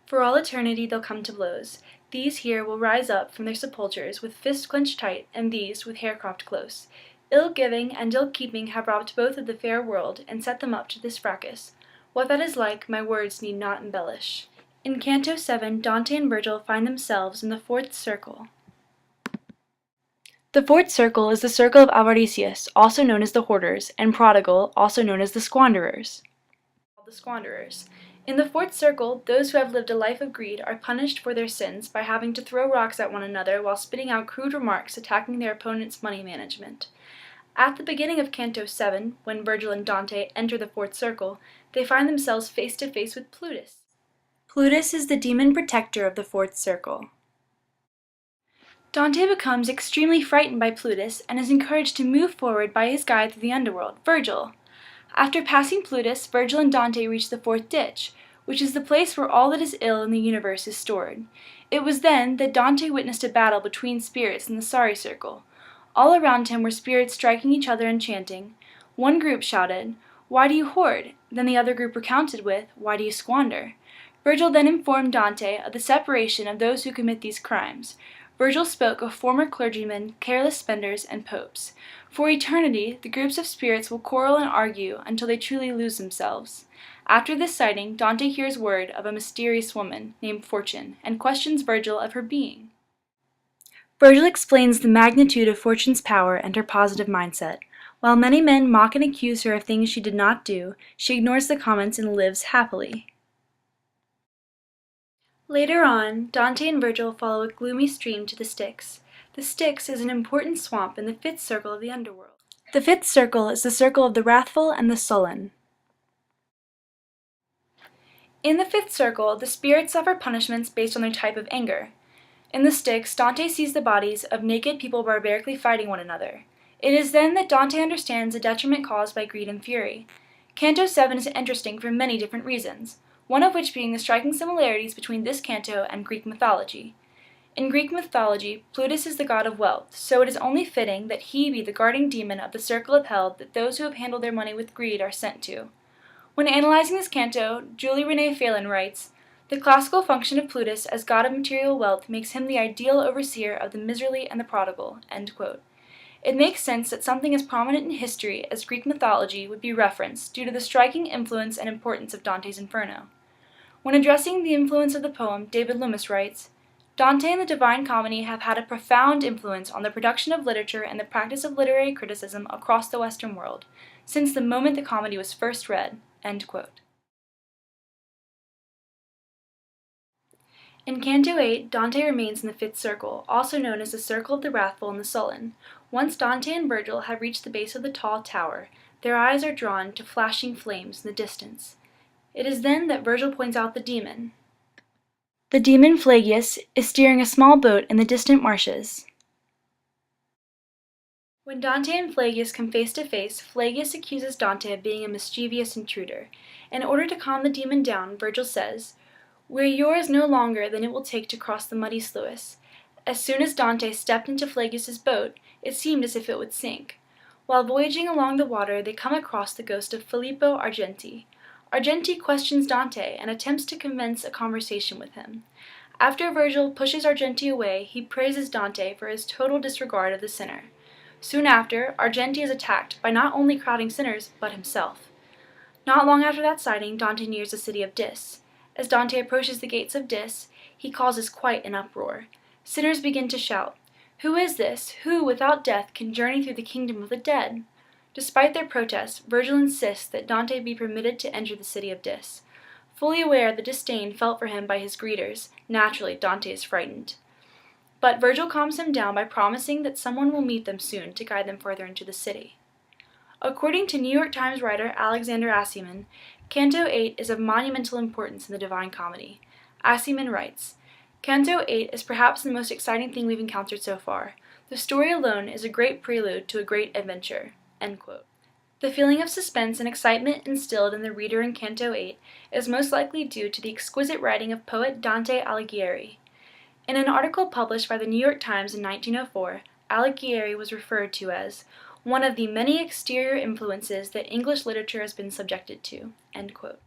For all eternity they'll come to blows. These here will rise up from their sepulchres with fists clenched tight, and these with hair cropped close. Ill-giving and ill-keeping have robbed both of the fair world, and set them up to this fracas. What that is like, my words need not embellish. In Canto 7, Dante and Virgil find themselves in the fourth circle. The fourth circle is the circle of avaricious, also known as the hoarders, and prodigal, also known as the squanderers. In the fourth circle, those who have lived a life of greed are punished for their sins by having to throw rocks at one another while spitting out crude remarks attacking their opponent's money management. At the beginning of Canto 7, when Virgil and Dante enter the fourth circle, they find themselves face to face with Plutus. Plutus is the demon protector of the fourth circle. Dante becomes extremely frightened by Plutus and is encouraged to move forward by his guide through the underworld, Virgil. After passing Plutus, Virgil and Dante reach the fourth ditch, which is the place where all that is ill in the universe is stored. It was then that Dante witnessed a battle between spirits in the sorry circle. All around him were spirits striking each other and chanting. One group shouted, "Why do you hoard?" Then the other group recounted with, "Why do you squander?" Virgil then informed Dante of the separation of those who commit these crimes. Virgil spoke of former clergymen, careless spenders, and popes. For eternity, the groups of spirits will quarrel and argue until they truly lose themselves. After this sighting, Dante hears word of a mysterious woman named Fortune and questions Virgil of her being. Virgil explains the magnitude of Fortune's power and her positive mindset. While many men mock and accuse her of things she did not do, she ignores the comments and lives happily. Later on, Dante and Virgil follow a gloomy stream to the Styx. The Styx is an important swamp in the fifth circle of the underworld. The fifth circle is the circle of the wrathful and the sullen. In the fifth circle, the spirits suffer punishments based on their type of anger. In the Styx, Dante sees the bodies of naked people barbarically fighting one another. It is then that Dante understands the detriment caused by greed and fury. Canto 7 is interesting for many different reasons, one of which being the striking similarities between this canto and Greek mythology. In Greek mythology, Plutus is the god of wealth, so it is only fitting that he be the guarding demon of the circle of hell that those who have handled their money with greed are sent to. When analyzing this canto, Julie Renee Phelan writes, "The classical function of Plutus as god of material wealth makes him the ideal overseer of the miserly and the prodigal." End quote. It makes sense that something as prominent in history as Greek mythology would be referenced due to the striking influence and importance of Dante's Inferno. When addressing the influence of the poem, David Loomis writes, "Dante and the Divine Comedy have had a profound influence on the production of literature and the practice of literary criticism across the Western world, since the moment the comedy was first read." End quote. In Canto 8, Dante remains in the fifth circle, also known as the circle of the wrathful and the sullen. Once Dante and Virgil have reached the base of the tall tower, their eyes are drawn to flashing flames in the distance. It is then that Virgil points out the demon. The demon Pelagius is steering a small boat in the distant marshes. When Dante and Pelagius come face to face, Pelagius accuses Dante of being a mischievous intruder. In order to calm the demon down, Virgil says, "We're yours no longer than it will take to cross the muddy sluice." As soon as Dante stepped into Pelagius's boat, it seemed as if it would sink. While voyaging along the water, they come across the ghost of Filippo Argenti. Argenti questions Dante and attempts to commence a conversation with him. After Virgil pushes Argenti away, he praises Dante for his total disregard of the sinner. Soon after, Argenti is attacked by not only crowding sinners, but himself. Not long after that sighting, Dante nears the city of Dis. As Dante approaches the gates of Dis, he causes quite an uproar. Sinners begin to shout, "Who is this? Who, without death, can journey through the kingdom of the dead?" Despite their protests, Virgil insists that Dante be permitted to enter the city of Dis. Fully aware of the disdain felt for him by his greeters, naturally Dante is frightened. But Virgil calms him down by promising that someone will meet them soon to guide them further into the city. According to New York Times writer Alexander Aciman, Canto 8 is of monumental importance in the Divine Comedy. Aciman writes, "Canto 8 is perhaps the most exciting thing we've encountered so far. The story alone is a great prelude to a great adventure." End quote. The feeling of suspense and excitement instilled in the reader in Canto 8 is most likely due to the exquisite writing of poet Dante Alighieri. In an article published by the New York Times in 1904, Alighieri was referred to as one of the many exterior influences that English literature has been subjected to. End quote.